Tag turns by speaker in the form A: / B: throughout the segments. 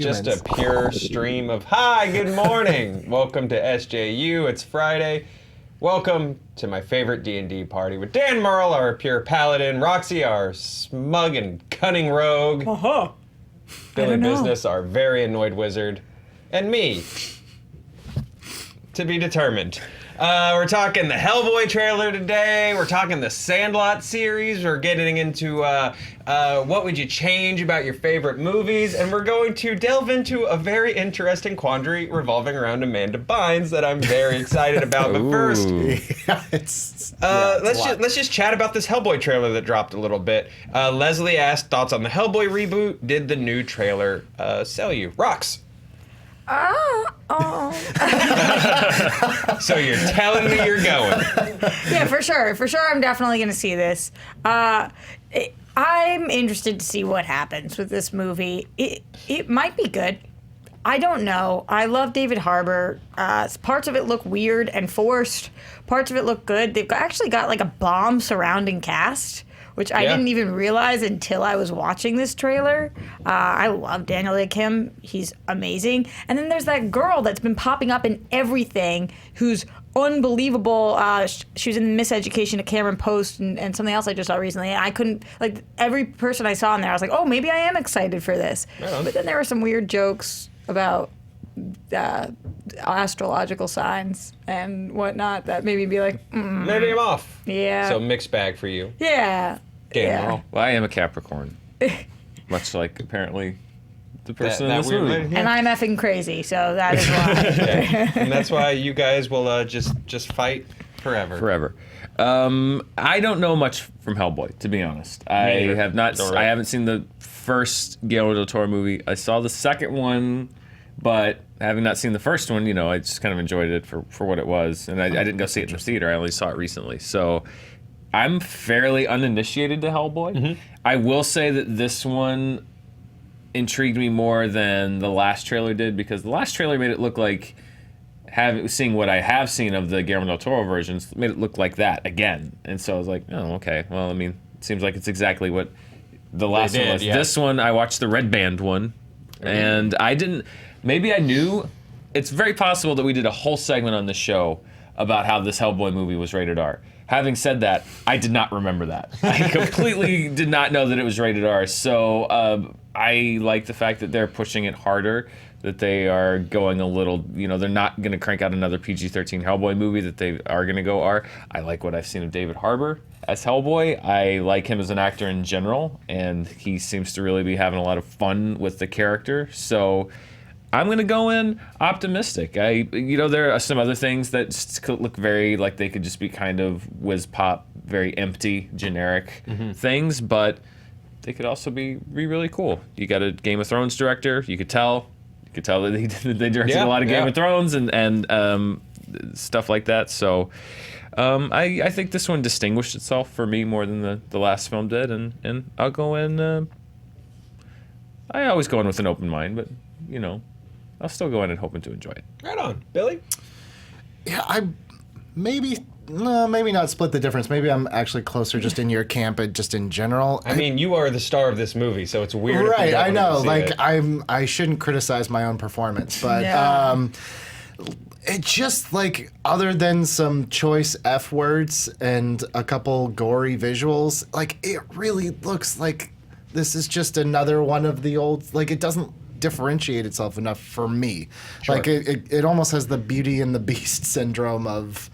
A: just a pure stream of, hi, good morning. Welcome to SJU. It's Friday. Welcome to my favorite D&D party with Dan Murrell, our pure paladin, Roxy, our smug and cunning rogue, Billy Business, our very annoyed wizard, and me, to be determined. We're talking the Hellboy trailer today. We're talking the Sandlot series. We're getting into what would you change about your favorite movies, and we're going to delve into a very interesting quandary revolving around Amanda Bynes that I'm very excited about. But first, let's just chat about this Hellboy trailer that dropped a little bit. Leslie asked thoughts on the Hellboy reboot. Did the new trailer sell you? Rox. So you're telling me you're going?
B: Yeah, for sure. For sure, I'm definitely going to see this. I'm interested to see what happens with this movie. It might be good. I don't know. I love David Harbour. Parts of it look weird and forced. Parts of it look good. They've actually got like a bomb surrounding cast, which I didn't even realize until I was watching this trailer. I love Daniel Day Kim. He's amazing. And then there's that girl that's been popping up in everything who's unbelievable. She was in Miseducation of Cameron Post and something else I just saw recently. I couldn't, like, every person I saw in there, I was like, oh, maybe I am excited for this. But then there were some weird jokes about astrological signs and whatnot that made me be like,
A: maybe I'm off.
B: Yeah.
A: So mixed bag for you.
B: Yeah.
A: Daniel.
C: Well, I am a Capricorn, much like apparently the person in this
A: weird
C: movie.
A: lady, yeah.
B: And I'm effing crazy, so that is why.
A: And that's why you guys will just fight forever.
C: Forever. I don't know much from Hellboy, to be honest. I haven't seen the first Guillermo del Toro movie. I saw the second one, but having not seen the first one, I just kind of enjoyed it for what it was. And I didn't go see it in the theater. I only saw it recently. So I'm fairly uninitiated to Hellboy. Mm-hmm. I will say that this one intrigued me more than the last trailer did, because the last trailer made it look like, seeing what I have seen of the Guillermo del Toro versions, made it look like that again. And so I was like, oh, okay. Well, I mean, it seems like it's exactly what the last one was. Yeah. This one, I watched the Red Band one, and I didn't... Maybe I knew. It's very possible that we did a whole segment on the show about how this Hellboy movie was rated R. Having said that, I did not remember that. I completely did not know that it was rated R. So I like the fact that they're pushing it harder, that they are going a little, they're not going to crank out another PG-13 Hellboy movie, that they are going to go R. I like what I've seen of David Harbour as Hellboy. I like him as an actor in general, and he seems to really be having a lot of fun with the character. So I'm going to go in optimistic. There are some other things that could look very like they could just be kind of whiz pop, very empty, generic things, but they could also be really cool. You got a Game of Thrones director. You could tell that they directed a lot of Game of Thrones and stuff like that. So I think this one distinguished itself for me more than the last film did, and I'll go in. I always go in with an open mind, but I'll still go in and hoping to enjoy it.
A: Right on. Billy?
D: Yeah, maybe not split the difference. Maybe I'm actually closer just in your camp, but just in general.
A: I mean, you are the star of this movie, so it's weird.
D: Right, I know.
A: It.
D: I shouldn't criticize my own performance, but it just, other than some choice F words and a couple gory visuals, it really looks like this is just another one of the old, it doesn't differentiate itself enough for me. Sure. It almost has the Beauty and the Beast syndrome of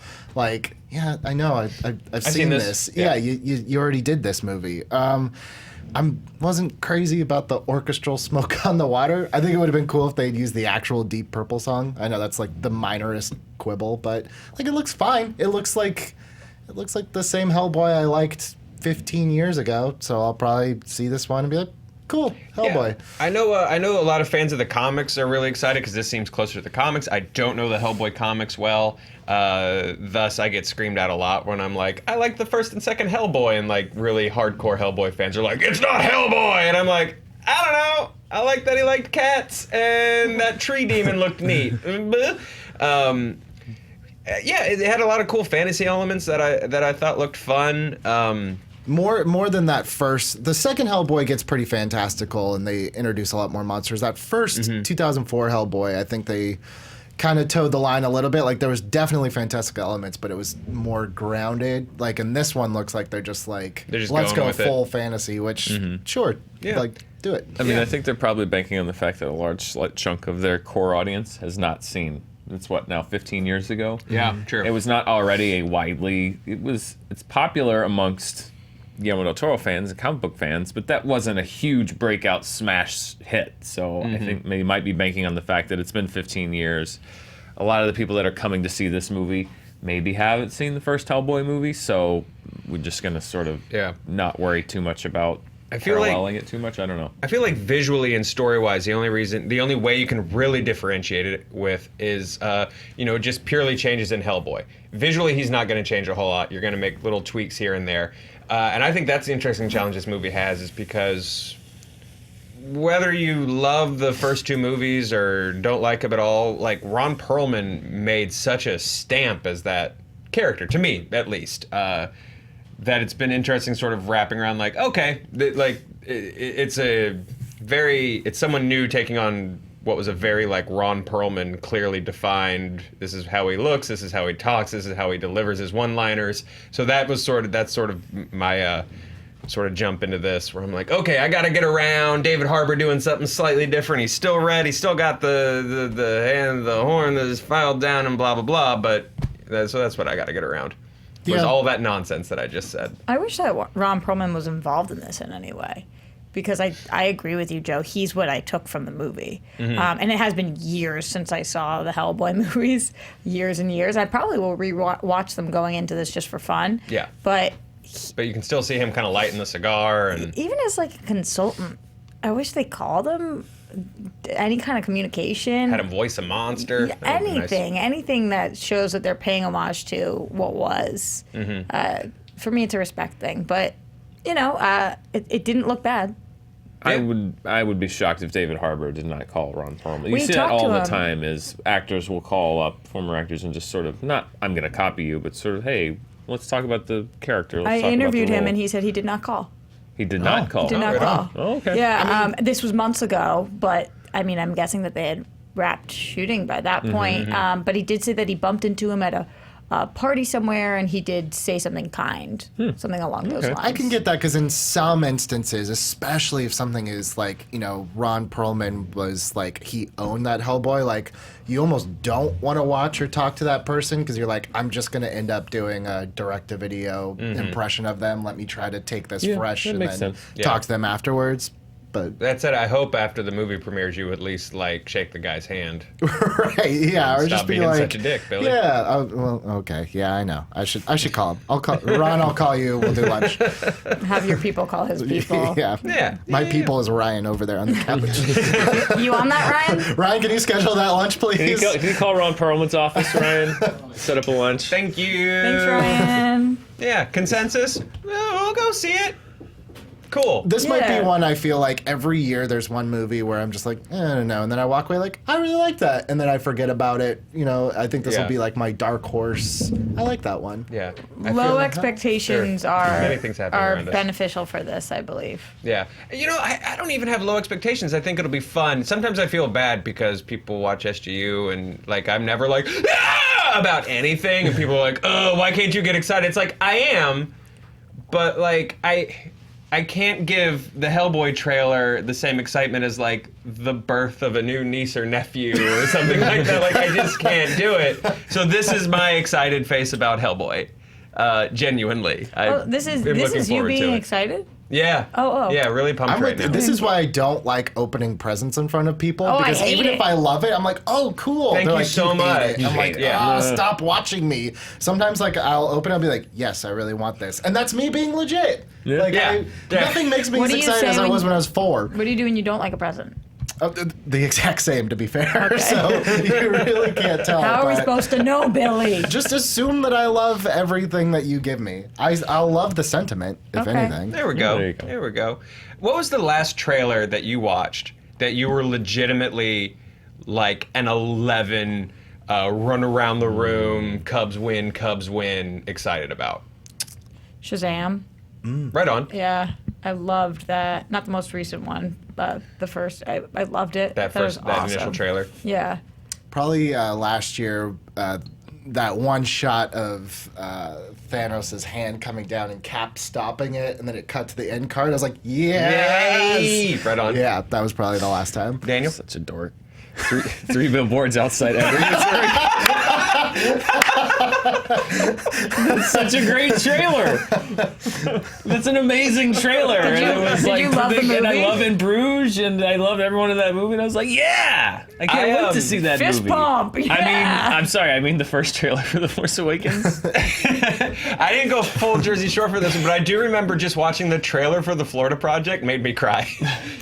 D: yeah, I know, I've seen this. Yeah, you already did this movie. I wasn't crazy about the orchestral Smoke on the Water. I think it would have been cool if they'd used the actual Deep Purple song. I know that's the minorest quibble, but it looks fine. It looks like the same Hellboy I liked 15 years ago. So I'll probably see this one and be like, cool, Hellboy.
A: Yeah. I know a lot of fans of the comics are really excited because this seems closer to the comics. I don't know the Hellboy comics well. Thus, I get screamed at a lot when I'm like, I like the first and second Hellboy, and really hardcore Hellboy fans are like, it's not Hellboy, and I'm like, I don't know. I like that he liked cats and that tree demon looked neat. It had a lot of cool fantasy elements that I thought looked fun.
D: More than that first. The second Hellboy gets pretty fantastical, and they introduce a lot more monsters. That first 2004 Hellboy, I think they kind of towed the line a little bit. Like, there was definitely fantastical elements, but it was more grounded. Like, in this one, looks like they're just let's go full fantasy, which, sure, do it.
C: I mean, I think they're probably banking on the fact that a large chunk of their core audience has not seen. It's what now, 15 years ago?
A: Yeah, true.
C: It was not already it's popular amongst Guillermo del Toro fans and comic book fans, but that wasn't a huge breakout smash hit. So I think they might be banking on the fact that it's been 15 years. A lot of the people that are coming to see this movie maybe haven't seen the first Hellboy movie, so we're just going to sort of not worry too much about paralleling it too much. I don't know.
A: I feel like visually and story-wise, the only way you can really differentiate it with is, just purely changes in Hellboy. Visually, he's not going to change a whole lot. You're going to make little tweaks here and there. And I think that's the interesting challenge this movie has, is because whether you love the first two movies or don't like them at all, like, Ron Perlman made such a stamp as that character, to me at least, that it's been interesting sort of wrapping around, like, okay, it's someone new taking on what was a very, like, Ron Perlman clearly defined, this is how he looks, this is how he talks, this is how he delivers his one-liners. So that's sort of my sort of jump into this, where I'm like, okay, I gotta get around David Harbour doing something slightly different. He's still red, he's still got the hand, the horn that is filed down and blah, blah, blah, but so that's what I gotta get around. Was all that nonsense that I just said.
B: I wish that Ron Perlman was involved in this in any way. Because I agree with you, Joe. He's what I took from the movie. And it has been years since I saw the Hellboy movies. Years and years. I probably will re-watch them going into this just for fun.
A: Yeah.
B: But
A: you can still see him kind of lighting the cigar. And
B: even as, like, a consultant, I wish they called him any kind of communication.
A: Had him voice a monster.
B: Yeah, anything that shows that they're paying homage to what was. For me, it's a respect thing. But, it didn't look bad.
C: I would be shocked if David Harbour did not call Ron Perlman. You see that all the time, is actors will call up former actors and just sort of, not, I'm going to copy you, but sort of, hey, let's talk about the character.
B: I interviewed him, and he said he did not call.
C: He did not call?
B: He did not call.
C: Oh, okay.
B: Yeah, this was months ago, but, I mean, I'm guessing that they had wrapped shooting by that point. But he did say that he bumped into him at a party somewhere, and he did say something kind, something along those lines.
D: I can get that, because in some instances, especially if something is like, Ron Perlman was like, he owned that Hellboy, like, you almost don't want to watch or talk to that person, because you're like, I'm just going to end up doing a direct-to-video impression of them. Let me try to take this fresh and then talk to them afterwards. But
A: that said, I hope after the movie premieres you at least, like, shake the guy's hand.
D: Right, yeah. Or
A: stop
D: just be
A: being
D: like,
A: such a dick, Billy.
D: Yeah, well, okay. Yeah, I know. I should call him. Ron, I'll call you. We'll do lunch.
B: Have your people call his people.
D: Yeah. My people is Ryan over there on the couch.
B: You on that, Ryan?
D: Ryan, can you schedule that lunch, please?
C: Can you call Ron Perlman's office, Ryan? Set up a lunch.
A: Thank you.
B: Thanks, Ryan.
A: Yeah, consensus? We'll go see it. Cool.
D: This might be one I feel like every year there's one movie where I'm just like, I don't know. And then I walk away like, I really like that. And then I forget about it. I think this will be like my dark horse. I like that one.
A: Yeah.
B: Low expectations are
A: many things happening
B: beneficial for this, I believe.
A: Yeah. I don't even have low expectations. I think it'll be fun. Sometimes I feel bad because people watch SJU and, like, I'm never like, about anything. And people are like, oh, why can't you get excited? It's like, I am. But, like, I can't give the Hellboy trailer the same excitement as, like, the birth of a new niece or nephew or something like that. Like, I just can't do it. So this is my excited face about Hellboy. Genuinely.
B: This is you being excited?
A: Yeah.
B: Oh.
A: Yeah, really pumped right now.
D: This is why I don't like opening presents in front of people.
B: Oh,
D: because
B: I hate
D: even
B: it.
D: if I love it, I'm like, oh, cool.
A: Thank
D: They're
A: you
D: like,
A: so much.
D: I'm like,
A: Yeah.
D: stop watching me. Sometimes, like, I'll open it and be like, yes, I really want this. And that's me being legit.
C: Yeah.
D: Like,
A: Yeah.
D: nothing makes me
B: What
D: as
B: do you
D: excited
B: say
D: as I
B: when
D: was when I was 4.
B: What do you do when you don't like a present?
D: The exact same, to be fair.
B: Okay.
D: So you really can't tell.
B: How are we
D: but
B: supposed to know, Billy?
D: just assume that I love everything that you give me. I'll love the sentiment, if
B: Okay.
D: anything.
A: There we go.
C: There you go.
A: There we go. What was the last trailer that you watched that you were legitimately like an 11 run around the room, Cubs win, excited about?
B: Shazam.
A: Right on.
B: Yeah, I loved that. Not the most recent one, but the first. I loved it.
A: That
B: was
A: that
B: awesome.
A: initial trailer.
B: Yeah.
D: Probably last year, that one shot of Thanos' hand coming down and Cap stopping it, and then it cut to the end card. I was like, yes!
A: Yay! Right on.
D: Yeah, that was probably the last time.
A: Daniel?
C: Such a dork. Three billboards outside every That's such a great trailer. That's an amazing trailer.
B: Did you love the movie?
C: And I love In Bruges, and I loved everyone in that movie. And I was like, yeah, I can't wait to see that
B: fist
C: movie.
B: pump. Yeah.
C: I mean, I'm sorry. I mean the first trailer for The Force Awakens.
A: I didn't go full Jersey Shore for this one, but I do remember just watching the trailer for the Florida Project made me cry.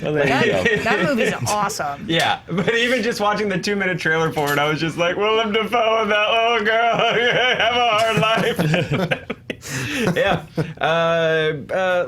C: Well, there you go.
B: That movie's awesome.
A: Yeah, but even just watching the 2-minute trailer for it, I was just like, Willem Dafoe and that little girl have a hard life. Yeah.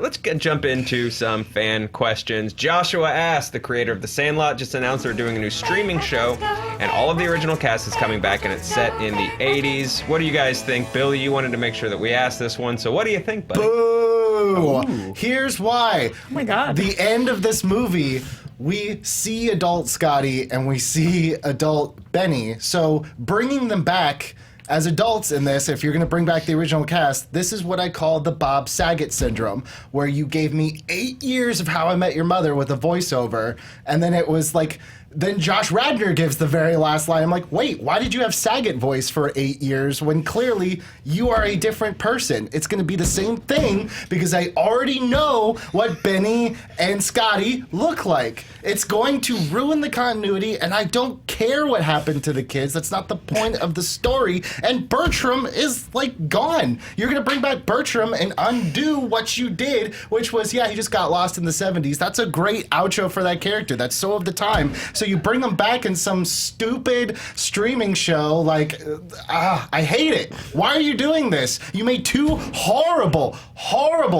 A: Let's jump into some fan questions. Joshua asked, the creator of The Sandlot just announced they're doing a new streaming show, and all of the original cast is coming back, and it's set in the 80s. What do you guys think? Billy, you wanted to make sure that we asked this one, so what do you think, buddy?
D: Boo! Here's why.
B: Oh my God.
D: The end of this movie, we see adult Scotty and we see adult Benny. So bringing them back as adults in this, if you're going to bring back the original cast, this is what I call the Bob Saget syndrome, where you gave me 8 years of How I Met Your Mother with a voiceover, and then it was like, then Josh Radnor gives the very last line. I'm like, wait, why did you have Saget voice for 8 years when clearly you are a different person? It's going to be the same thing because I already know what Benny and Scotty look like. It's going to ruin the continuity, and I don't care what happened to the kids. That's not the point of the story. And Bertram is, like, gone. You're going to bring back Bertram and undo what you did, which was, yeah, he just got lost in the 70s. That's a great outro for that character. That's so of the time. So you bring him back in some stupid streaming show, like, I hate it. Why are you doing this? You made 2 horrible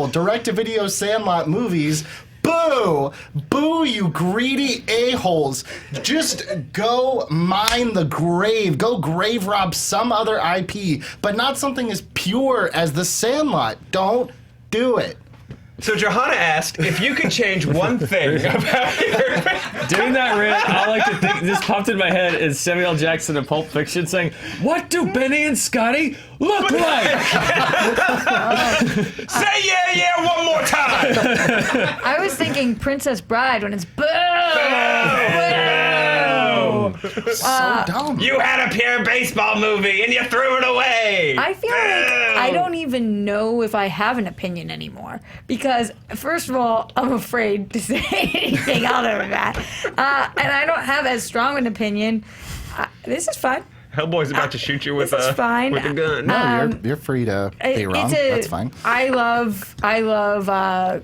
D: direct-to-video Sandlot movies. Boo! Boo, you greedy a-holes. Just go mine the grave. Go grave rob some other IP, but not something as pure as The Sandlot. Don't do it.
A: So Johanna asked, if you could change one thing about your...
C: Doing that rant, I like to think, this popped in my head, is Samuel L. Jackson in Pulp Fiction saying, what do Benny and Scotty look like?
A: Say yeah one more time!
B: I was thinking Princess Bride when it's boo!
D: So dumb.
A: You had a pure baseball movie and you threw it away!
B: I feel like I don't even know if I have an opinion anymore. Because, first of all, I'm afraid to say anything other than that. And I don't have as strong an opinion. This is fun.
A: Hellboy's about to shoot you with
B: this is
A: a
B: fine.
A: with a gun.
D: No, you're free to be wrong. That's fine.
B: I love The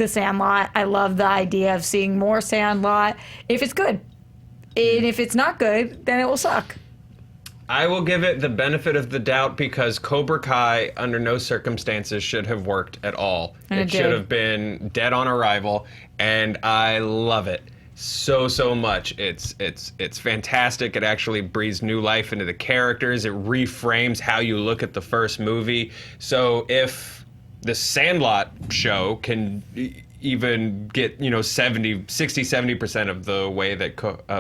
B: Sandlot. I love the idea of seeing more Sandlot. If it's good. And if it's not good, then it will suck.
A: I will give it the benefit of the doubt because Cobra Kai, under no circumstances, should have worked at all.
B: And it
A: should
B: did.
A: have been dead on arrival, and I love it so much. It's fantastic. It actually breathes new life into the characters. It reframes how you look at the first movie. So if the Sandlot show can even get 60-70% of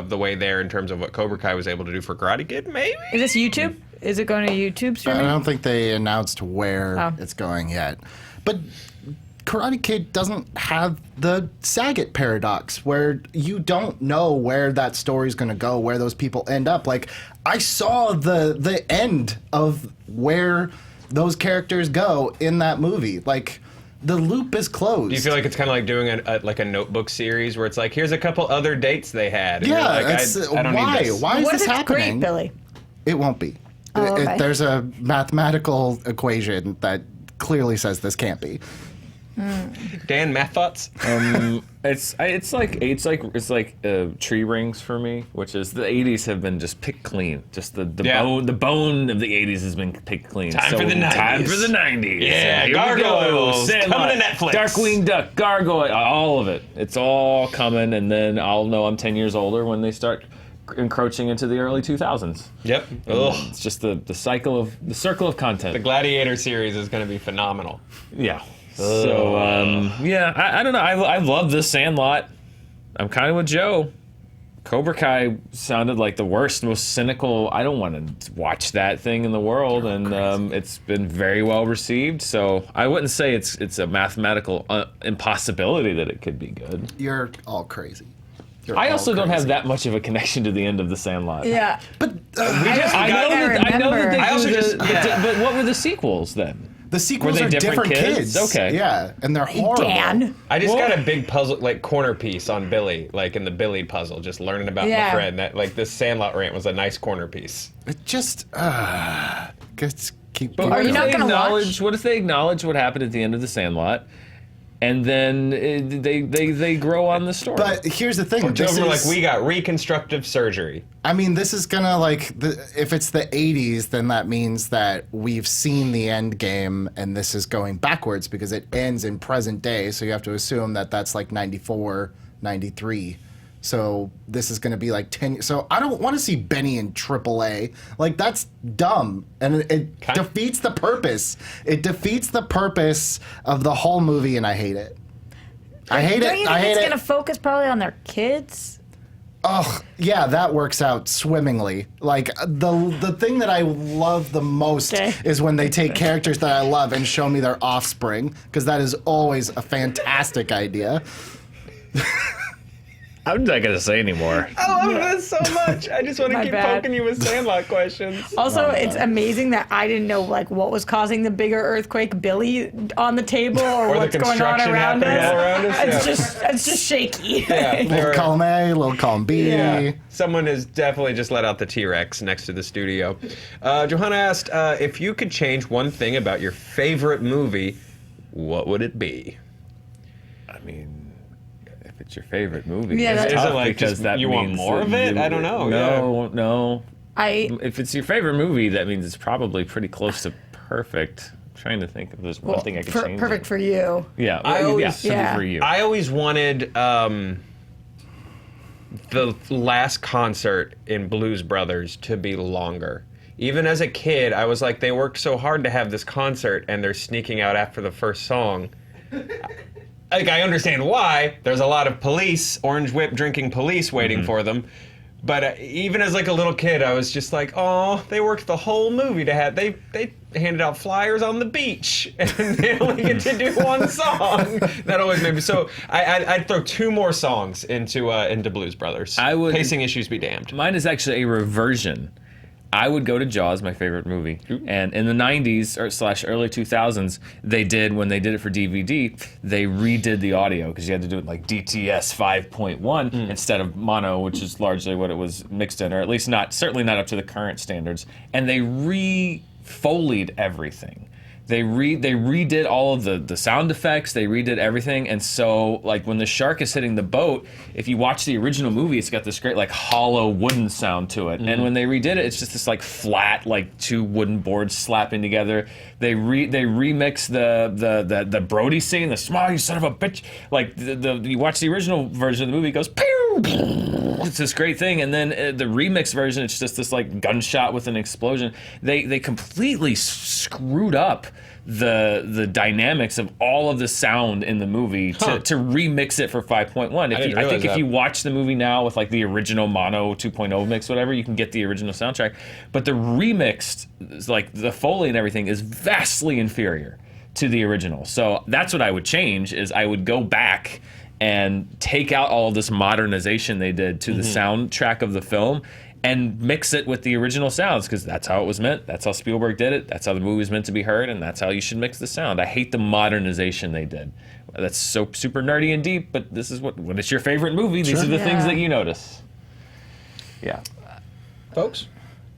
A: the way there in terms of what Cobra Kai was able to do for Karate Kid, maybe.
B: Is this YouTube? Is it going to YouTube streaming?
D: I don't think they announced where it's going yet. But Karate Kid doesn't have the Saget paradox where you don't know where that story's going to go, where those people end up. Like, I saw the end of where those characters go in that movie. Like, the loop is closed.
A: Do you feel like it's kind of like doing a notebook series where it's like, here's a couple other dates they had? And
D: yeah,
A: you're like, I don't need this.
D: Why is
B: what
D: this
B: if it's
D: happening?
B: great, Billy?
D: It won't be.
B: Oh, okay.
D: There's a mathematical equation that clearly says this can't be.
A: Dan, math thoughts?
C: It's like tree rings for me, which is the 80s have been just picked clean. Just the bone of the 80s has been picked clean.
A: Time for the 90s.
C: Time for the 90s.
A: Yeah,
C: Here we go.
A: Gargoyles,
C: Sandlot,
A: coming to Netflix.
C: Darkwing Duck, Gargoyle, all of it. It's all coming, and then I'll know I'm 10 years older when they start encroaching into the early 2000s.
A: Yep. Ugh.
C: It's just the circle of content.
A: The Gladiator series is going to be phenomenal.
C: Yeah. So I don't know. I love this Sandlot. I'm kind of with Joe. Cobra Kai sounded like the worst, most cynical. I don't want to watch that thing in the world, and it's been very well received. So I wouldn't say it's a mathematical impossibility that it could be good.
D: You're all crazy.
C: I also don't have that much of a connection to the end of the Sandlot.
B: Yeah.
D: But
C: I know that they
A: I also
C: do
A: just-
C: but what were the sequels then?
D: the sequels
C: they
D: are
C: different
D: different
C: kids?
D: kids.
C: Okay.
D: Yeah, and they're horrible.
B: Dan.
A: I just got a big puzzle, like corner piece on Billy, like in the Billy puzzle, just learning about my friend. That like this Sandlot rant was a nice corner piece.
D: It just keep.
C: But
B: Are you not gonna watch?
C: What if they acknowledge what happened at the end of the Sandlot, and then they grow on the story?
D: But here's the thing.
A: Children are like, we got reconstructive surgery.
D: I mean, this is gonna if it's the 80s, then that means that we've seen the end game, and this is going backwards because it ends in present day. So you have to assume that that's like 94, 93. So this is gonna be like 10. So I don't want to see Benny in AAA. Like that's dumb, and it defeats the purpose. It defeats the purpose of the whole movie, and I hate it. I hate
B: Don't
D: it.
B: you think
D: I hate
B: it's
D: it.
B: gonna focus probably on their kids?
D: Oh, yeah, that works out swimmingly. Like, the thing that I love the most
B: Okay.
D: is when they take characters that I love and show me their offspring, because that is always a fantastic idea.
C: I'm not gonna say anymore.
A: I love this so much. I just want to
B: My
A: keep
B: bad.
A: poking you with Sandlot questions.
B: Also, it's amazing that I didn't know like what was causing the bigger earthquake, Billy on the table, or
A: the
B: what's going on
A: construction
B: around us.
A: happening all around us,
B: It's just shaky.
A: Yeah,
D: Little column A, little column B.
A: Yeah, someone has definitely just let out the T-Rex next to the studio. Johanna asked, if you could change one thing about your favorite movie, what would it be?
C: I mean, if it's your favorite movie,
B: Yeah,
C: it's
B: that's-
A: Is it
C: tough
A: like
C: because
A: just
C: that
A: you want
C: means
A: more
C: that
A: of it?
C: you-
A: I don't know,
C: No.
B: I
C: If it's your favorite movie, that means it's probably pretty close to perfect. I'm trying to think if there's one thing I could change.
B: perfect for you.
C: Yeah,
A: I always-
C: simply
B: Yeah.
C: for you.
A: I always wanted the last concert in Blues Brothers to be longer. Even as a kid, I was like, they worked so hard to have this concert, and they're sneaking out after the first song. Like, I understand why. There's a lot of police, orange whip drinking police waiting for them. But even as like a little kid, I was just like, oh, they worked the whole movie to have. They handed out flyers on the beach, and they only get to do one song. That always made me so. I'd throw 2 more songs into Blues Brothers.
C: I would-
A: Pacing issues be damned.
C: Mine is actually a reversion. I would go to Jaws, my favorite movie. And in the 90s / early 2000s, when they did it for DVD, they redid the audio because you had to do it like DTS 5.1 instead of mono, which is largely what it was mixed in, or at least certainly not up to the current standards. And they re-foleyed everything. They redid all of the sound effects. They redid everything, and so like when the shark is hitting the boat, if you watch the original movie, it's got this great like hollow wooden sound to it. And when they redid it, it's just this like flat like 2 wooden boards slapping together. They remix the Brody scene, the smile, you son of a bitch. Like you watch the original version of the movie, it goes pew. It's this great thing, and then the remix version, it's just this like gunshot with an explosion. They completely screwed up the dynamics of all of the sound in the movie to remix it for 5.1. I think if you watch the movie now with like the original mono 2.0 mix, whatever, you can get the original soundtrack. But the remixed, like the Foley and everything, is vastly inferior to the original. So that's what I would change. Is I would go back and take out all this modernization they did to the soundtrack of the film and mix it with the original sounds, because that's how it was meant. That's how Spielberg did it. That's how the movie was meant to be heard, and that's how you should mix the sound. I hate the modernization they did. That's so super nerdy and deep, but this is when it's your favorite movie, these are the things that you notice. Yeah.
A: Folks?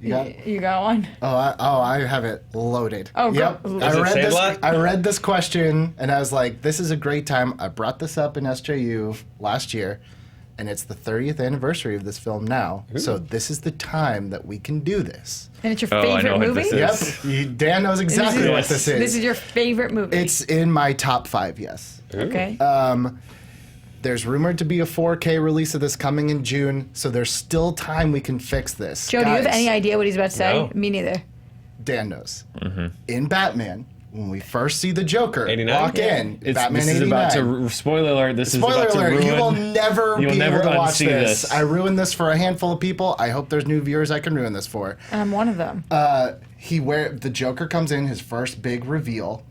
B: You got one?
D: I have it loaded.
B: Oh,
D: yep.
B: go.
D: I read this question, and I was like, this is a great time. I brought this up in SJU last year, and it's the 30th anniversary of this film now. So this is the time that we can do this.
B: And it's your
C: I know
B: favorite
C: what
B: movie?
C: this is.
D: Yep. Dan knows exactly what this is.
B: This is your favorite movie.
D: It's in my top 5, yes.
B: okay.
D: There's rumored to be a 4K release of this coming in June, so there's still time we can fix this.
B: Joe, do you have
D: Guys,
B: any idea what he's about to say?
A: No.
B: Me neither.
D: Dan knows. In Batman, when we first see the Joker
A: 89?
D: walk in, Batman
C: this is
D: 89.
C: about to spoiler alert. This
D: Spoiler
C: is about
D: alert,
C: to ruin.
D: you will never
C: You'll
D: be
C: never
D: able to watch
C: unsee
D: this.
C: this.
D: I ruined this for a handful of people. I hope there's new viewers I can ruin this for.
B: I'm one of them.
D: The Joker comes in, his first big reveal.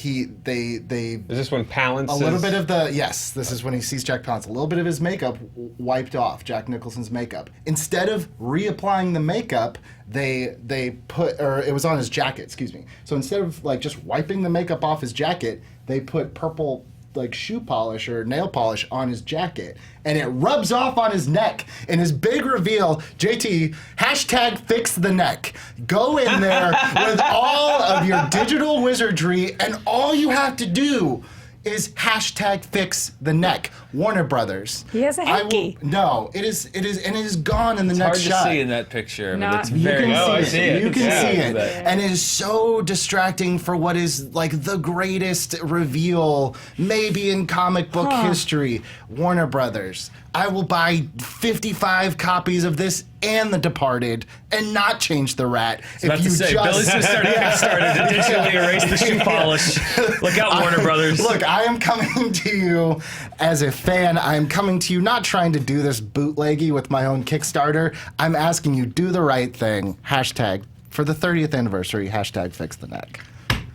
D: They
A: Is this when Palance
D: a little bit of this is when he sees Jack Palance. A little bit of his makeup wiped off, Jack Nicholson's makeup. Instead of reapplying the makeup, they put, or it was on his jacket, excuse me. So instead of like just wiping the makeup off his jacket, they put purple like shoe polish or nail polish on his jacket, and it rubs off on his neck. In his big reveal, JT, hashtag fix the neck. Go in there with all of your digital wizardry, and all you have to do is hashtag fix the neck. Warner Brothers.
B: He has a hanky.
D: No, it is, and it is gone in the next
C: Hard
D: shot.
C: to see in that picture, but
B: Not-
C: it's
B: You
C: very.
A: I see it.
D: You can
A: Yeah.
D: see it.
C: Yeah.
D: And it is so distracting for what is like the greatest reveal maybe in comic book history. Warner Brothers. I will buy 55 copies of this and The Departed and not change the rat.
C: About to say, Billy's just started to digitally erase the shoe polish. Look out, Warner Brothers.
D: Look, I am coming to you as a fan. I am coming to you not trying to do this bootleggy with my own Kickstarter. I'm asking you, do the right thing. Hashtag, for the 30th anniversary, hashtag fix the neck.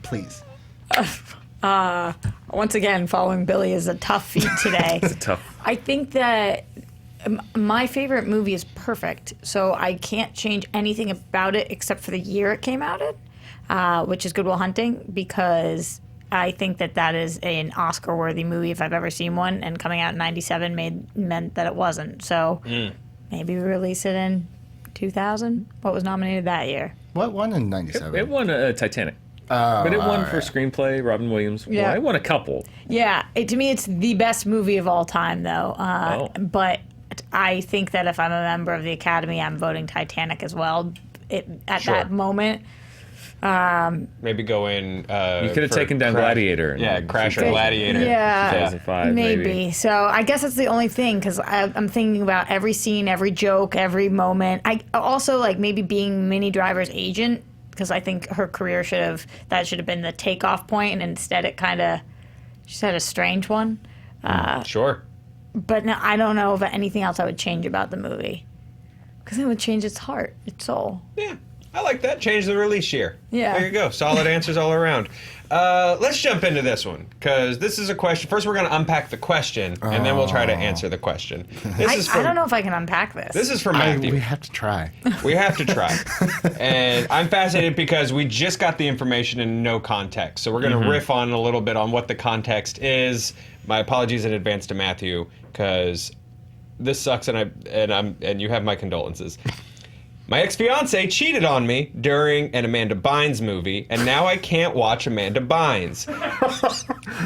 D: Please.
B: Once again, following Billy is a tough feat today.
C: It's tough.
B: I think that my favorite movie is perfect, so I can't change anything about it except for the year it came out in, which is Good Will Hunting, because I think that is an Oscar-worthy movie if I've ever seen one, and coming out in '97 meant that it wasn't. So maybe we release it in 2000. What was nominated that year?
D: What won in 97?
C: It won Titanic.
D: Oh,
C: But it won
D: all
C: for
D: right.
C: screenplay. Robin Williams.
B: Yeah.
C: Well, it won a couple.
B: Yeah, to me, it's the best movie of all time, though. But I think that if I'm a member of the Academy, I'm voting Titanic as well. At
A: Sure.
B: that moment,
A: Maybe go in.
C: You could have taken down Gladiator.
A: Yeah, Crash or Gladiator.
B: yeah,
C: 2005,
B: maybe.
C: maybe.
B: So I guess that's the only thing, because I'm thinking about every scene, every joke, every moment. I also like maybe being Minnie Driver's agent, because I think her career should have been the takeoff point, and instead it kind of she's had a strange one.
A: Sure.
B: But no, I don't know of anything else I would change about the movie, because it would change its heart, its soul.
A: Yeah, I like that. Change the release year.
B: Yeah.
A: There you go. Solid answers all around. Let's jump into this one, because this is a question. First, we're going to unpack the question, and then we'll try to answer the question.
B: I don't know if I can unpack this.
A: This is from Matthew.
D: We have to try.
A: We have to try. And I'm fascinated because we just got the information in no context. So we're going to riff on a little bit on what the context is. My apologies in advance to Matthew, because this sucks, and you have my condolences. My ex-fiance cheated on me during an Amanda Bynes movie, and now I can't watch Amanda Bynes.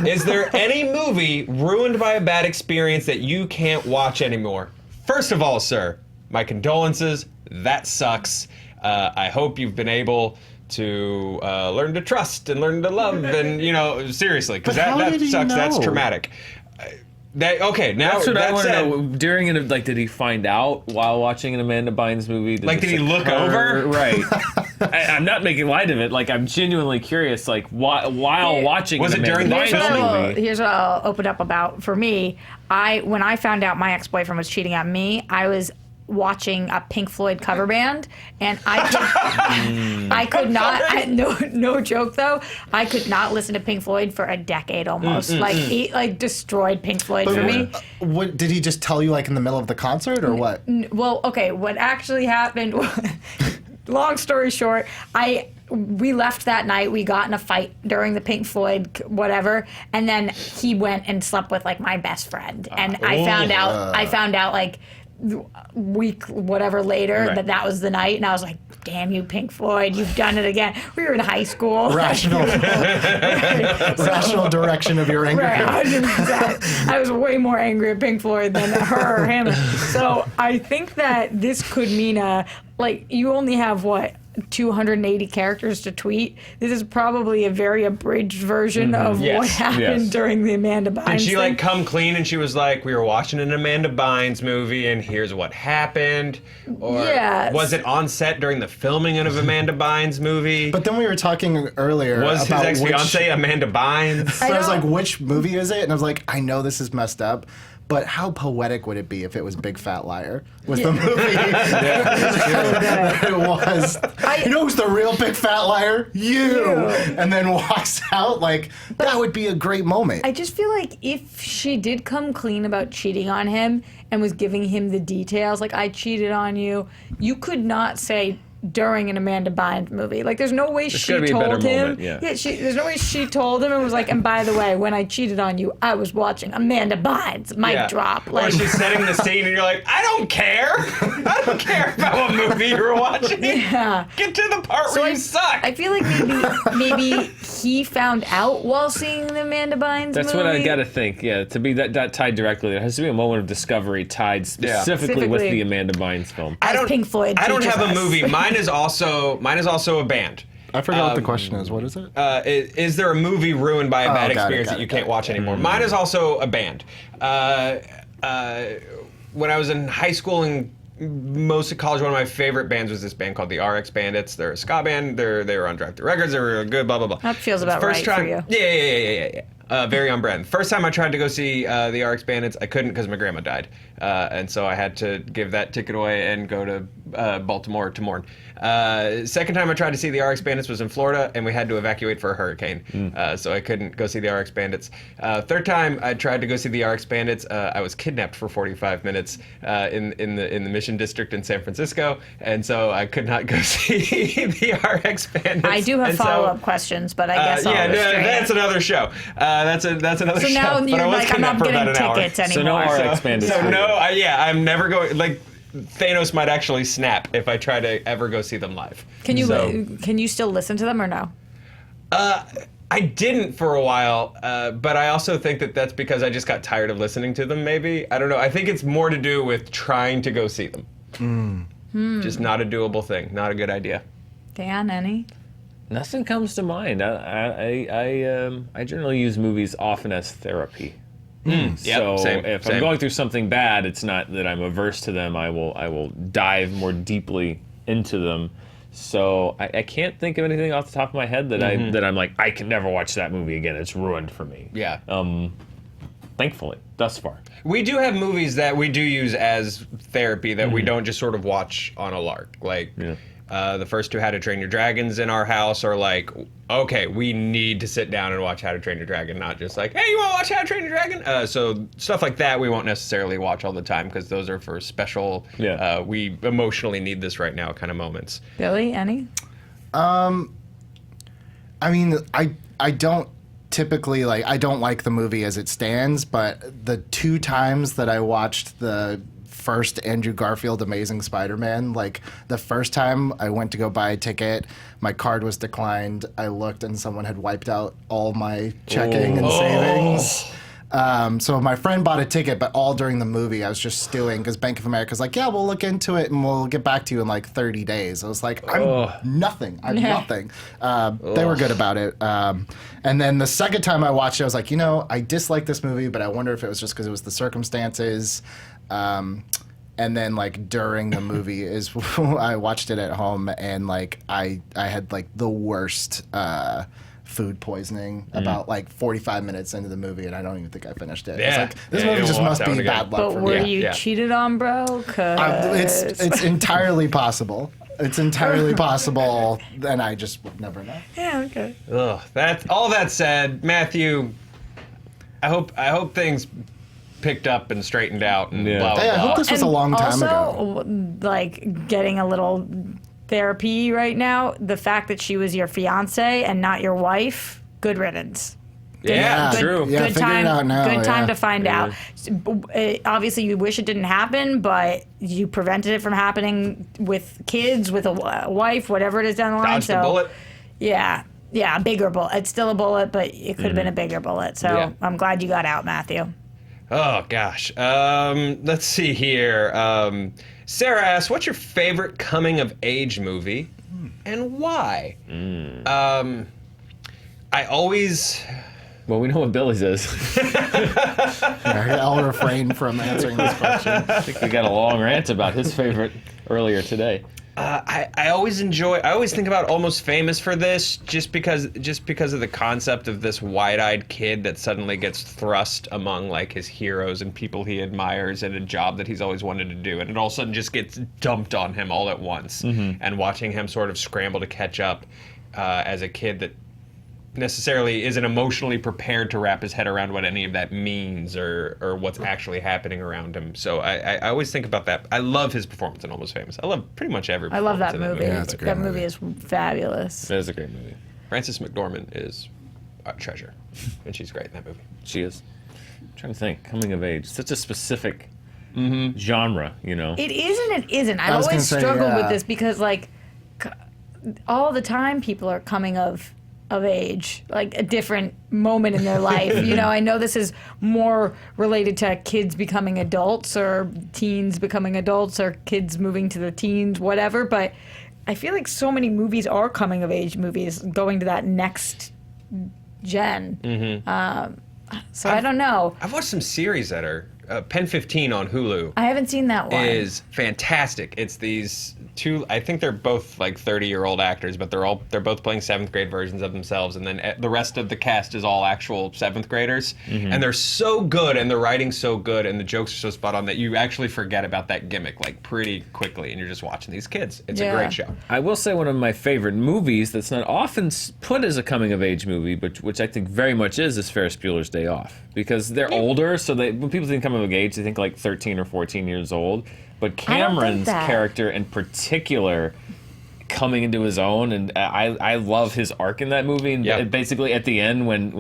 A: Is there any movie ruined by a bad experience that you can't watch anymore? First of all, sir, my condolences. That sucks. I hope you've been able to learn to trust and learn to love, and seriously, because
D: But how
A: that
D: did he
A: sucks. That's
D: know?
A: traumatic. Now
C: That's what I
A: that
C: want to
A: said,
C: know. During it, like, did he find out while watching an Amanda Bynes movie?
A: Like, did
C: this
A: he look
C: occur?
A: over?
C: Right. I'm not making light of it. Like, I'm genuinely curious. Like, while watching
A: Was
C: an
A: it
C: Amanda
A: during the
C: Bynes
A: film?
C: movie.
B: Here's what I'll open up about. For me, when I found out my ex-boyfriend was cheating on me, I was watching a Pink Floyd cover band, and I could not. No joke though. I could not listen to Pink Floyd for a decade almost. It destroyed Pink Floyd for me.
D: What did he just tell you, like in the middle of the concert, or what?
B: Well, okay. What actually happened? Long story short, we left that night. We got in a fight during the Pink Floyd whatever, and then he went and slept with like my best friend, and I found out like week whatever later
C: Right.
B: that was the night, and I was like, damn you, Pink Floyd, you've done it again. We were in high school.
D: Rational direction of your anger.
B: Right, 100%. I was way more angry at Pink Floyd than her or him. So I think that this could mean you only have 280 characters to tweet. This is probably a very abridged version of what happened during the Amanda Bynes
A: Did she
B: thing.
A: like come clean and she was like, we were watching an Amanda Bynes movie and here's what happened? Or was it on set during the filming of Amanda Bynes movie?
D: But then we were talking earlier
A: Was his
D: about
A: ex-fiancée Amanda Bynes?
D: So I was like, which movie is it? And I was like, I know this is messed up, but how poetic would it be if it was Big Fat Liar? Was the movie it was? You know who's the real Big Fat Liar? You. And then walks out like, that would be a great moment.
B: I just feel like if she did come clean about cheating on him and was giving him the details, like, I cheated on you, you could not say during an Amanda Bynes movie. Like, there's no way she told him. There's no way she told him and was like, and by the way, when I cheated on you, I was watching Amanda Bynes. Mic drop.
A: Like, or she's setting the scene and you're like, I don't care. I don't care about what movie you were watching.
B: Yeah.
A: Get to the part where you suck.
B: I feel like maybe he found out while seeing the Amanda Bynes
C: That's
B: movie.
C: what I gotta think. Yeah, to be that tied directly, there has to be a moment of discovery tied specifically with the Amanda Bynes film.
B: I don't
A: have a movie. Mine is also a band.
D: I forgot what the question is. What is it?
A: Is there a movie ruined by a bad experience that you can't watch anymore? Mine is also a band. When I was in high school and most of college, one of my favorite bands was this band called the RX Bandits. They're a ska band. They were on Drive Thru Records. They were good. Blah blah blah.
B: That feels about right for you.
A: Yeah. Very on brand. First time I tried to go see the RX Bandits, I couldn't because my grandma died, and so I had to give that ticket away and go to Baltimore to mourn. Second time I tried to see the RX Bandits was in Florida, and we had to evacuate for a hurricane, so I couldn't go see the RX Bandits. Third time I tried to go see the RX Bandits, I was kidnapped for 45 minutes in the Mission District in San Francisco, and so I could not go see the RX Bandits.
B: I do have follow-up questions, but I guess
A: that's another show. That's another show.
B: So now
A: but
B: you're
A: I was
B: like, I'm not
A: kidnapped for
B: getting
A: about an
B: tickets
A: hour.
B: anymore.
C: So no RX Bandits.
A: So no, I'm never going. Like, Thanos might actually snap if I try to ever go see them live.
B: Can you still listen to them or no?
A: I didn't for a while, but I also think that that's because I just got tired of listening to them. Maybe, I don't know. I think it's more to do with trying to go see them. Just not a doable thing. Not a good idea.
B: Dan, any?
C: Nothing comes to mind. I generally use movies often as therapy. So if I'm going through something bad, it's not that I'm averse to them. I will dive more deeply into them. So I can't think of anything off the top of my head that I'm like, I can never watch that movie again. It's ruined for me.
A: Yeah.
C: Thankfully, thus far.
A: We do have movies that we do use as therapy that we don't just sort of watch on a lark. Like, the first two How to Train Your Dragons in our house are like, okay, we need to sit down and watch How to Train Your Dragon, not just like, hey, you want to watch How to Train Your Dragon? So stuff like that we won't necessarily watch all the time because those are for special, we emotionally need this right now kind of moments.
B: Billy, any?
D: I mean, I don't typically I don't like the movie as it stands, but the two times that I watched the first Andrew Garfield Amazing Spider-Man, like the first time I went to go buy a ticket, my card was declined. I looked and someone had wiped out all my checking and savings. So my friend bought a ticket, but all during the movie I was just stewing because Bank of America's like, yeah, we'll look into it and we'll get back to you in like 30 days. I was like, I'm nothing. They were good about it. And then the second time I watched it, I was like, I dislike this movie, but I wonder if it was just because it was the circumstances. And then like during the movie is I watched it at home and like I had like the worst food poisoning about like 45 minutes into the movie, and I don't even think I finished it.
A: Yeah.
D: It's like, this movie just must be bad luck for me.
B: But were you cheated on, bro?
D: It's entirely possible. It's entirely possible, and I just would never know.
B: Yeah, okay.
A: Ugh, that's all that said, Matthew, I hope things picked up and straightened out and blah, blah, blah.
D: I hope this was a long time ago.
B: Also, like, getting a little therapy right now, the fact that she was your fiance and not your wife, good riddance.
C: True.
D: Yeah,
B: good time.
D: It out now,
B: good time to find out. Obviously, you wish it didn't happen, but you prevented it from happening with kids, with a wife, whatever it is down the line.
A: Dodged the bullet.
B: Yeah, a bigger bullet. It's still a bullet, but it could have been a bigger bullet. So I'm glad you got out, Matthew.
A: Oh gosh. Let's see here. Sarah asks, "What's your favorite coming of age movie?" and why? I always...
C: Well, we know what Billy's is.
D: I'll refrain from answering this question.
C: I think we got a long rant about his favorite earlier today.
A: I always think about Almost Famous for this, just because of the concept of this wide-eyed kid that suddenly gets thrust among like his heroes and people he admires and a job that he's always wanted to do, and it all of a sudden just gets dumped on him all at once. And watching him sort of scramble to catch up as a kid that necessarily isn't emotionally prepared to wrap his head around what any of that means or what's actually happening around him. So I always think about that. I love his performance in Almost Famous. I love pretty much every performance
B: I love that movie.
D: Yeah, it's a great
B: That movie is fabulous.
C: It is a great movie.
A: Frances McDormand is a treasure, and she's great in that movie.
C: She is. I'm trying to think. Coming of age. Such a specific genre, you know?
B: It is and it isn't. I
D: was
B: always
D: gonna say,
B: struggled
D: yeah.
B: with this because, like, all the time people are coming of age, like a different moment in their life. You know, I know this is more related to kids becoming adults or teens becoming adults or kids moving to the teens, whatever, but I feel like so many movies are coming of age movies going to that next gen. So I don't know.
A: I've watched some series that are Pen 15 on Hulu.
B: I haven't seen that one.
A: Is fantastic. It's these two, I think they're both like 30-year-old actors, but they're both playing 7th grade versions of themselves, and then the rest of the cast is all actual 7th graders. And they're so good, and the writing's so good, and the jokes are so spot on that you actually forget about that gimmick like pretty quickly, and you're just watching these kids. It's a great show.
C: I will say one of my favorite movies that's not often put as a coming-of-age movie, but which I think very much is Ferris Bueller's Day Off. Because they're older, so when people think coming of age, they think like 13 or 14 years old. But Cameron's character in particular coming into his own, and I love his arc in that movie. And basically at the end when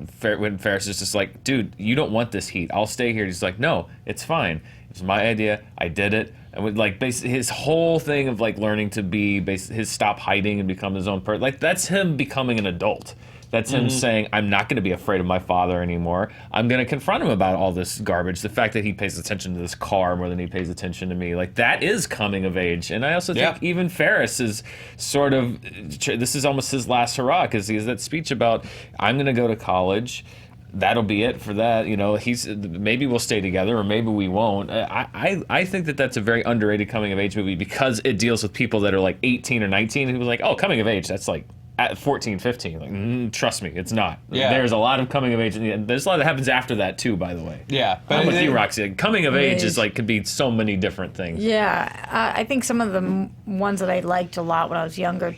C: Ferris is just like, dude, you don't want this heat. I'll stay here. He's like, no, it's fine. It was my idea. I did it. And with like his whole thing of like learning to be his stop hiding and become his own person. Like that's him becoming an adult. That's him saying, I'm not going to be afraid of my father anymore. I'm going to confront him about all this garbage. The fact that he pays attention to this car more than he pays attention to me. Like, that is coming of age. And I also think even Ferris is sort of, this is almost his last hurrah, because he has that speech about, I'm going to go to college. That'll be it for that. You know, maybe we'll stay together or maybe we won't. I think that that's a very underrated coming of age movie because it deals with people that are like 18 or 19. And he was like, oh, coming of age, that's like, at 14, 15, like, trust me, it's not. There's a lot of coming of age, and there's a lot that happens after that too, by the way. But I'm with you, Roxy. Coming of age is like could be so many different things.
B: I think some of the ones that I liked a lot when I was younger,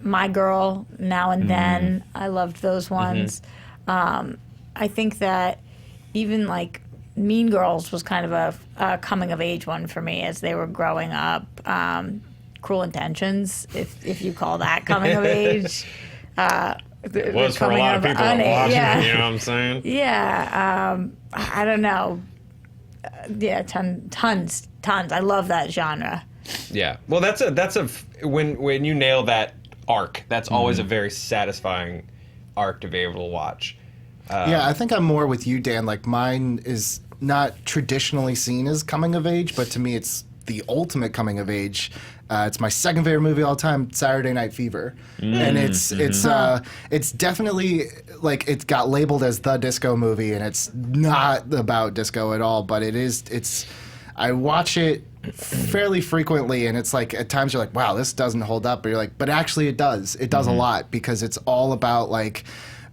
B: My Girl, Now and Then, I loved those ones. I think that even like Mean Girls was kind of a coming of age one for me as they were growing up. Cruel Intentions, if you call that coming of age.
A: It was for a lot of people that watched it, you know what I'm saying?
B: I don't know. Tons. I love that genre.
A: Yeah. Well, when you nail that arc, that's always a very satisfying arc to be able to watch.
D: I think I'm more with you, Dan. Like, mine is not traditionally seen as coming of age, but to me it's the ultimate coming of age. It's my second favorite movie of all time, Saturday Night Fever, and it's definitely like it got labeled as the disco movie, and it's not about disco at all. But I watch it fairly frequently, and it's like at times you're like, wow, this doesn't hold up, but you're like, but actually it does. It does a lot because it's all about like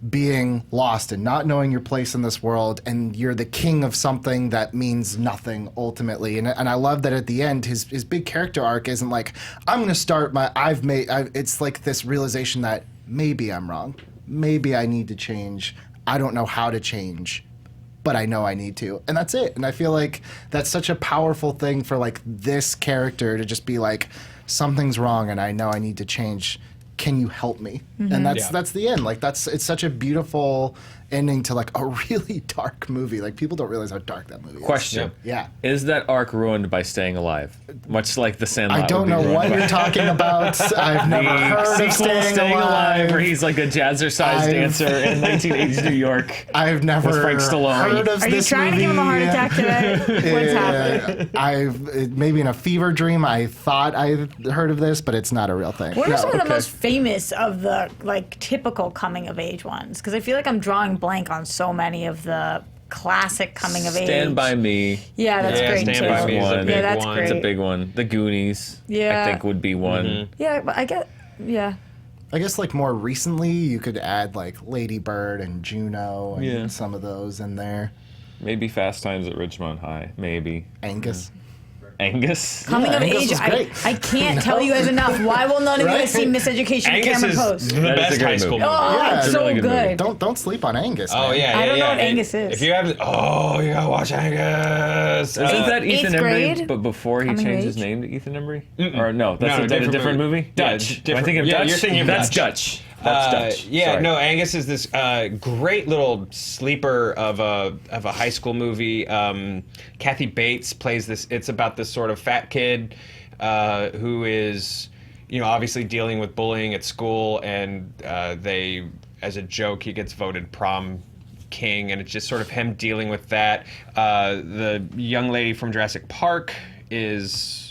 D: being lost and not knowing your place in this world, and you're the king of something that means nothing ultimately. And I love that at the end, his big character arc isn't like, I'm going to start it's like this realization that maybe I'm wrong. Maybe I need to change. I don't know how to change, but I know I need to. And that's it. And I feel like that's such a powerful thing for like this character to just be like, something's wrong and I know I need to change. Can you help me? And that's the end. Like it's such a beautiful ending to like a really dark movie. Like people don't realize how dark that movie is.
C: Question.
D: Yeah.
C: Is that arc ruined by staying alive? Much like the Sandlot.
D: I don't know what you're talking about. I've never heard of Staying Alive.
C: where he's like a jazzercise dancer in 1980s New York.
D: I've never
C: With Frank Stallone.
D: heard of
B: Are you
D: this
B: trying
D: movie.
B: to give him a heart attack today? What's happening?
D: Maybe in a fever dream I thought I heard of this, but it's not a real thing.
B: What are some of the
C: okay.
B: most famous of the like typical coming of age ones? Because I feel like I'm drawing blank on so many of the classic coming of age.
C: Stand By Me.
B: Yeah, that's
A: Yeah,
B: great
A: Stand
B: too.
A: By Me is a
C: One.
A: big
B: Yeah, that's
A: one.
B: great.
C: It's a big one. The Goonies.
B: Yeah.
C: I think would be one.
B: Yeah, but I get. Yeah.
D: I guess like more recently you could add like Lady Bird and Juno and
C: Yeah.
D: some of those in there.
C: Maybe Fast Times at Ridgemont High. Maybe.
D: Angus.
C: Angus.
B: Coming
D: Yeah,
B: of
D: Angus
B: age,
D: was great.
B: I can't tell you guys enough. Why will none of you guys see Miseducation
A: Angus
B: Cameron
A: is
B: Post?
A: the
C: That is a
A: best
C: great
A: high school
C: movie.
A: movie.
B: Oh,
D: Yeah,
B: it's
D: it's a
B: so
C: really good movie.
B: good.
D: Don't sleep on Angus.
A: Oh
D: man.
A: yeah,
B: I don't know what
A: And
B: Angus is.
A: If you haven't, you gotta watch Angus.
C: Isn't that
B: Eighth
C: Ethan Embry?
B: grade?
C: But before he
B: Coming of
C: changed his
B: age?
C: name to Ethan Embry? Or no, that's
A: No,
C: a different movie?
A: Yeah,
C: Dutch. Am I
A: different-
C: thinking of
A: yeah,
C: Dutch?
A: you're thinking of
C: That's
A: Dutch.
C: Dutch. That's Dutch.
A: Yeah,
C: Sorry.
A: no, Angus is this great little sleeper of a high school movie. Kathy Bates plays this. It's about this sort of fat kid who is, obviously dealing with bullying at school, and they, as a joke, he gets voted prom king, and it's just sort of him dealing with that. The young lady from Jurassic Park is.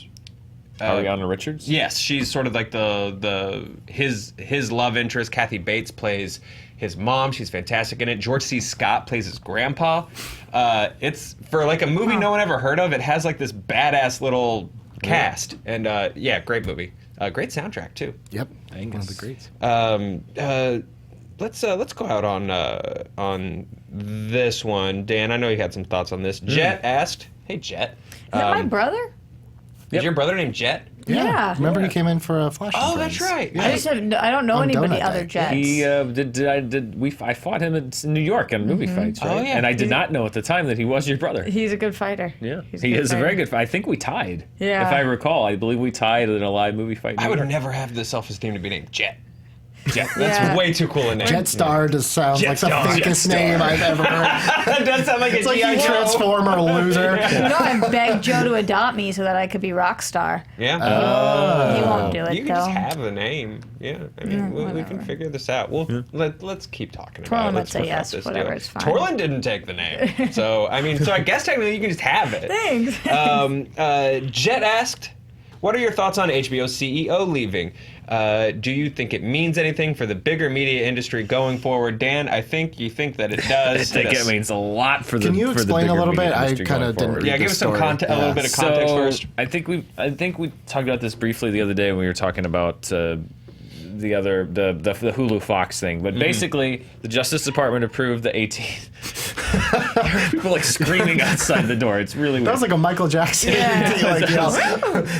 C: Ariana Richards?
A: Yes, she's sort of like his love interest. Kathy Bates plays his mom. She's fantastic in it. George C. Scott plays his grandpa. It's for like a movie no one ever heard of. It has like this badass little cast, and great movie. Great soundtrack too.
D: Yep.
C: Angus.
D: One of the greats.
A: Let's go out on this one, Dan. I know you had some thoughts on this. Jet asked, "Hey Jet,
B: Is that my brother?
A: is your brother named Jet?"
B: Yeah.
D: Remember he came in for a Flash.
A: Oh,
D: and
A: that's
D: Friends.
A: right.
D: Yeah.
B: I don't know
D: On
B: anybody
D: Donut
B: other
D: Day.
B: Jets.
C: He I fought him in New York on movie fights, right?
A: Oh, yeah.
C: And I did not know at the time that he was your brother.
B: He's a good fighter.
C: Yeah,
B: He's
C: he is a very
B: fighter.
C: good. I think we tied.
B: Yeah.
C: If I recall, I believe we tied in a live movie fight. in
A: I
C: New
A: would
C: York.
A: never have the self-esteem to be named Jet.
C: Jet.
A: That's
B: Yeah.
A: way too cool a name.
D: Jet Starr just sounds like the
A: Jetstar.
D: fakest name I've ever heard.
A: That does sound like a
D: It's like
A: G.I.
D: you
A: Joe.
D: Transformer loser.
B: I begged Joe to adopt me so that I could be Rockstar.
A: Yeah.
B: He won't do it
A: You can
B: though.
A: just have the name. Yeah. I mean, we can figure this out. Let's keep talking about
B: Torlin
A: it.
B: would
A: Let's
B: say
A: work out
B: yes,
A: this
B: whatever,
A: deal.
B: it's fine.
A: Torlin didn't take the name. So I guess technically you can just have it.
B: Thanks.
A: Jet asked, what are your thoughts on HBO's CEO leaving? Do you think it means anything for the bigger media industry going forward? Dan, I think you think that it does.
C: I think it means a lot for the.
D: Can you
C: for the
D: explain a
C: bigger
D: little
C: media
D: bit? I
C: industry
D: kind
C: going
D: of didn't
C: forward.
D: read
A: Yeah, give
D: the
A: us some
D: story.
A: a little bit of context first.
C: I think we talked about this briefly the other day when we were talking about the Hulu Fox thing. But basically, the Justice Department approved the 18. People like screaming outside the door. It's really weird.
D: That was like a Michael Jackson. like, yell.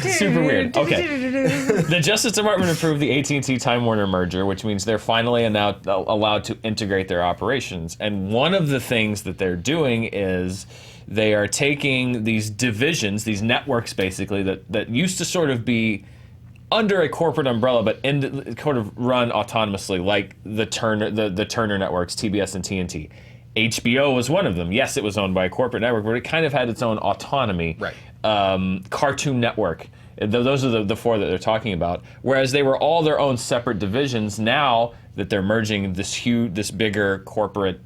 C: Super weird. Okay. The Justice Department approved the AT&T Time Warner merger, which means they're finally now allowed to integrate their operations. And one of the things that they're doing is they are taking these divisions, these networks basically, that used to sort of be under a corporate umbrella, but sort of run autonomously, like the Turner networks, TBS and TNT. HBO was one of them. Yes, it was owned by a corporate network, but it kind of had its own autonomy.
A: Right.
C: Cartoon Network. Those are the four that they're talking about. Whereas they were all their own separate divisions. Now that they're merging this bigger corporate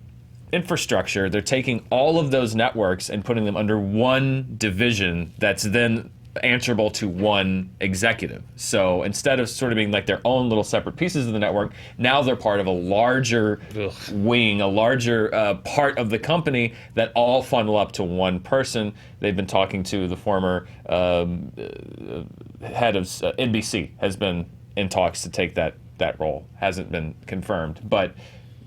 C: infrastructure, they're taking all of those networks and putting them under one division that's then answerable to one executive. So instead of sort of being like their own little separate pieces of the network, now they're part of a larger wing, a larger part of the company that all funnel up to one person. They've been talking to the former head of NBC, has been in talks to take that role. Hasn't been confirmed. But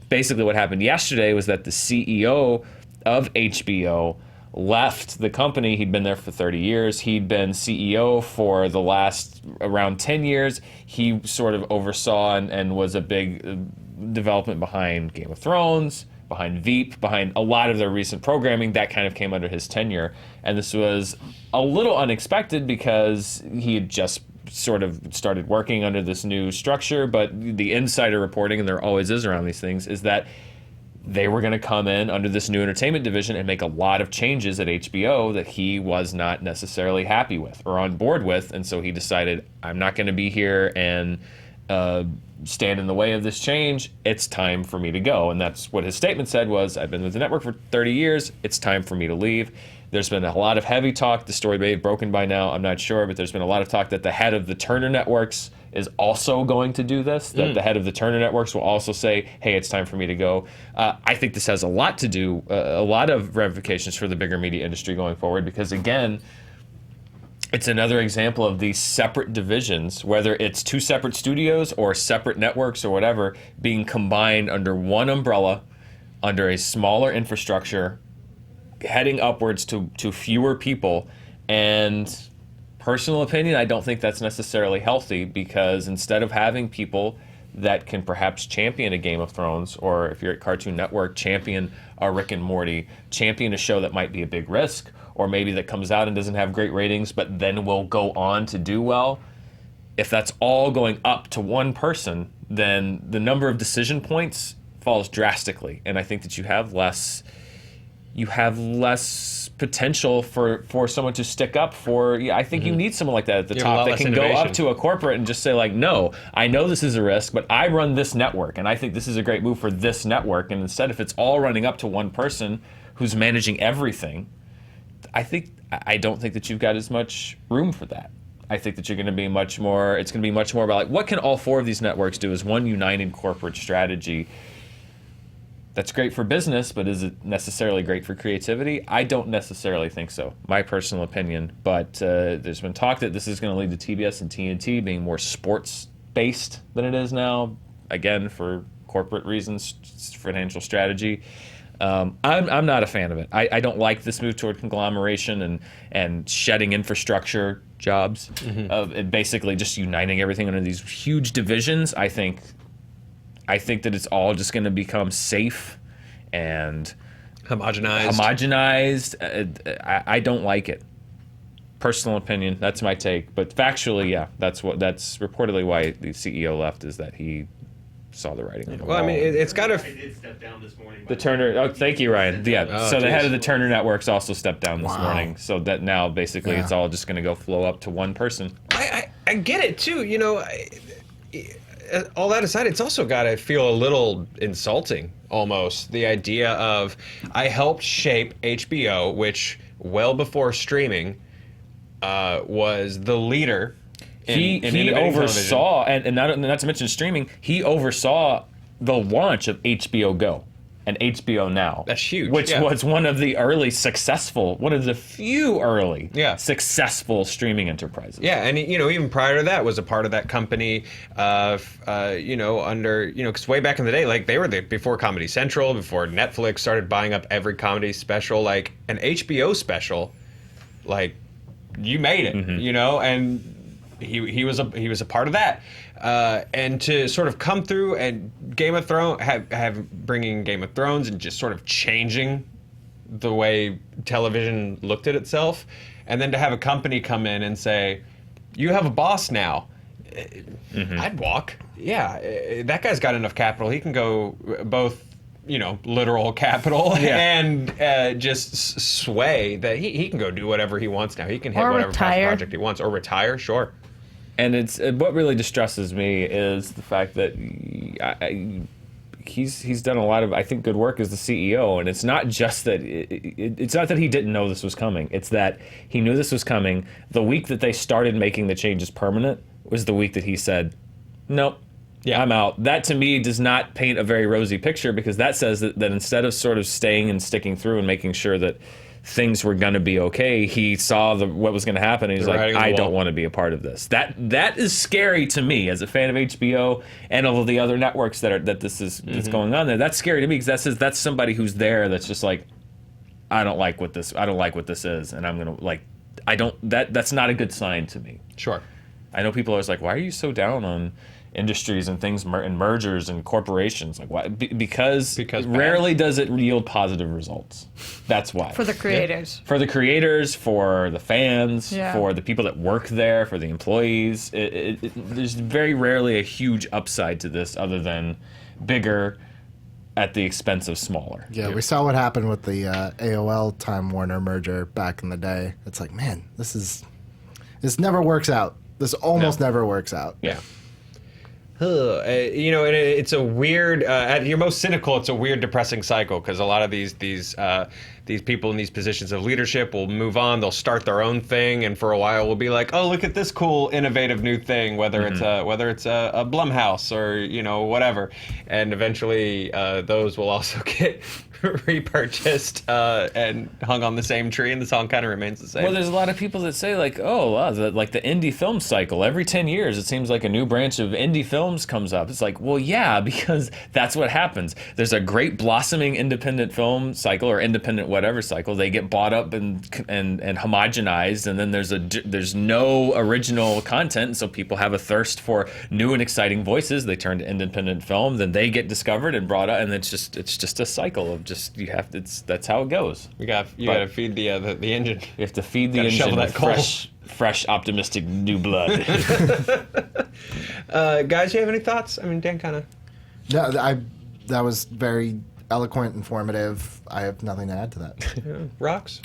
C: basically what happened yesterday was that the CEO of HBO left the company. He'd been there for 30 years. He'd been CEO for the last around 10 years. He sort of oversaw and was a big development behind Game of Thrones, behind Veep, behind a lot of their recent programming. That kind of came under his tenure. And this was a little unexpected because he had just sort of started working under this new structure. But the insider reporting, and there always is around these things, is that they were going to come in under this new entertainment division and make a lot of changes at HBO that he was not necessarily happy with or on board with. And so he decided, I'm not going to be here and stand in the way of this change. It's time for me to go. And that's what his statement said was, I've been with the network for 30 years. It's time for me to leave. There's been a lot of heavy talk. The story may have broken by now. I'm not sure, but there's been a lot of talk that the head of the Turner Networks is also going to do this, that the head of the Turner Networks will also say, hey, it's time for me to go. I think this has a lot to do, a lot of ramifications for the bigger media industry going forward, because again, it's another example of these separate divisions, whether it's two separate studios or separate networks or whatever, being combined under one umbrella, under a smaller infrastructure, heading upwards to fewer people. And personal opinion, I don't think that's necessarily healthy, because instead of having people that can perhaps champion a Game of Thrones, or if you're at Cartoon Network, champion a Rick and Morty, champion a show that might be a big risk, or maybe that comes out and doesn't have great ratings but then will go on to do well, if that's all going up to one person, then the number of decision points falls drastically. And I think that you have less potential for someone to stick up for. I think you need someone like that at the top that can go up to a corporate and just say, like, no, I know this is a risk, but I run this network and I think this is a great move for this network. And instead, if it's all running up to one person who's managing everything, I don't think that you've got as much room for that. I think that you're going to be much more, it's going to be much more about, like, what can all four of these networks do as one united corporate strategy that's great for business, but is it necessarily great for creativity? I don't necessarily think so, my personal opinion. But there's been talk that this is going to lead to TBS and TNT being more sports-based than it is now, again, for corporate reasons, financial strategy. I'm not a fan of it. I don't like this move toward conglomeration and shedding infrastructure jobs, of basically just uniting everything under these huge divisions. I think that it's all just going to become safe and homogenized. I don't like it. Personal opinion, that's my take. But factually, yeah, that's reportedly why the CEO left, is that he saw the writing on the wall.
A: Well, I mean, it's got to.
E: I did step down this morning.
C: The Turner. Oh, thank you, Ryan. Yeah. So the head of the Turner Networks also stepped down this morning. So that now basically it's all just going to go flow up to one person.
A: I get it too. You know, all that aside, it's also got to feel a little insulting, almost, the idea of, I helped shape HBO, which well before streaming was the leader.
C: He oversaw, and not to mention streaming, he oversaw the launch of HBO Go and HBO Now.
A: That's huge.
C: Which was one of the few early successful streaming enterprises.
A: Yeah, and even prior to that was a part of that company, because way back in the day, like, they were before Comedy Central, before Netflix started buying up every comedy special, like an HBO special, like, you made it, and he was a part of that, and to sort of come through and Game of Thrones, bringing Game of Thrones and just sort of changing the way television looked at itself, and then to have a company come in and say, you have a boss now. I'd walk. Yeah, that guy's got enough capital. He can go both, literal capital and just sway that he can go do whatever he wants now. He can hit whatever past project he wants, or retire. Sure.
C: And it's what really distresses me is the fact that he's done a lot of, I think, good work as the CEO, and it's not just that it's not that he didn't know this was coming. It's that he knew this was coming. The week that they started making the changes permanent was the week that he said, nope. Yeah, I'm out. That, to me, does not paint a very rosy picture, because that says that instead of sort of staying and sticking through and making sure that things were going to be okay, he saw what was going to and he's like, I don't want to be a part of this. That is scary to me as a fan of HBO and all of the other networks that this is that's going on there. That's scary to me, because that's somebody who's there that's just like, I don't like what this is, and I'm going to, like, that's not a good sign to me.
A: Sure.
C: I know people are always like, why are you so down on industries and things and mergers and corporations? Like, why? Because rarely does it yield positive results. That's why.
B: For the creators.
C: For the creators, for the fans, for the people that work there, for the employees. There's very rarely a huge upside to this, other than bigger, at the expense of smaller.
D: Yeah, we saw what happened with the AOL Time Warner merger back in the day. It's like, man, this never works out. This almost never works out.
C: Yeah.
A: You know, and it's a weird. At your most cynical, it's a weird, depressing cycle because a lot of these people in these positions of leadership will move on. They'll start their own thing, and for a while, we'll be like, "Oh, look at this cool, innovative new thing." Whether it's a Blumhouse or whatever, and eventually those will also get repurchased and hung on the same tree, and the song kind of remains the same.
C: Well, there's a lot of people that say like, oh, wow, like the indie film cycle. Every 10 years, it seems like a new branch of indie films comes up. It's like, well, yeah, because that's what happens. There's a great blossoming independent film cycle or independent whatever cycle. They get bought up and homogenized, and then there's no original content, and so people have a thirst for new and exciting voices. They turn to independent film, then they get discovered and brought up, and it's just a cycle of that's how it goes.
A: You gotta feed the engine.
C: You have to feed the engine with fresh, optimistic new blood.
A: Guys, you have any thoughts? I mean, Dan kind of.
D: No, that was very eloquent, informative. I have nothing to add to that.
A: Yeah. Rox?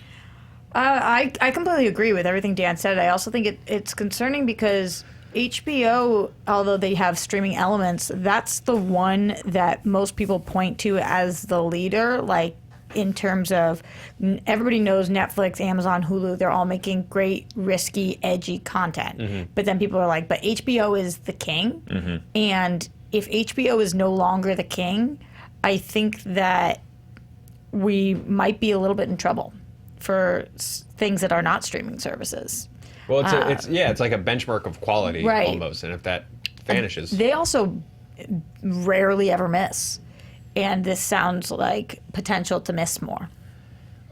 B: I completely agree with everything Dan said. I also think it's concerning because HBO, although they have streaming elements, that's the one that most people point to as the leader, like in terms of everybody knows Netflix, Amazon, Hulu, they're all making great, risky, edgy content. Mm-hmm. But then people are like, but HBO is the king. Mm-hmm. And if HBO is no longer the king, I think that we might be a little bit in trouble for things that are not streaming services.
A: Well, it's like a benchmark of quality
B: right.
A: almost, and if that vanishes,
B: they also rarely ever miss, and this sounds like potential to miss more.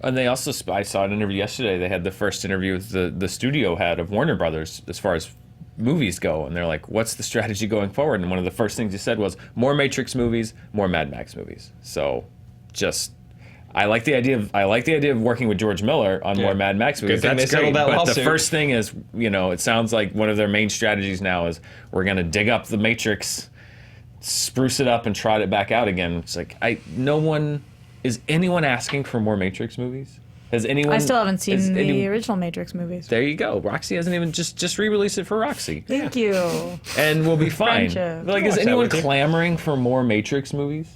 C: And they also, I saw an interview yesterday. They had the first interview with the studio head of Warner Brothers as far as movies go, and they're like, "What's the strategy going forward?" And one of the first things he said was, "More Matrix movies, more Mad Max movies." So, I like the idea of working with George Miller on more Mad Max movies. That's great. But the first thing is, it sounds like one of their main strategies now is we're going to dig up the Matrix, spruce it up, and trot it back out again. It's like is anyone asking for more Matrix movies? Has anyone?
B: I still haven't seen the original Matrix movies.
C: There you go. Roxy hasn't even just re-released it for Roxy.
B: Thank you.
C: And we'll be fine. Like, is anyone clamoring for more Matrix movies?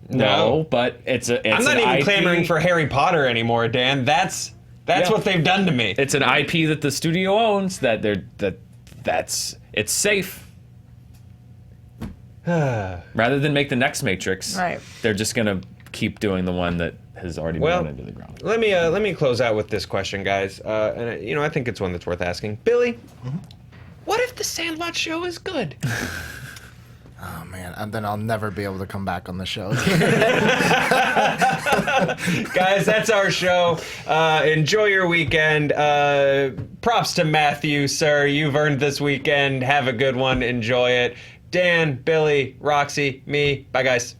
C: No, but it's I'm
A: not even clamoring for Harry Potter anymore, Dan. That's what they've done to me.
C: It's an IP that the studio owns. It's safe. Rather than make the next Matrix,
B: right.
C: They're just gonna keep doing the one that has already been run into the ground.
A: Let me close out with this question, guys. And I think it's one that's worth asking. Billy, what if the Sandlot show is good?
D: Oh, man. And then I'll never be able to come back on the show.
A: Guys, that's our show. Enjoy your weekend. Props to Matthew, sir. You've earned this weekend. Have a good one. Enjoy it. Dan, Billy, Roxy, me. Bye, guys.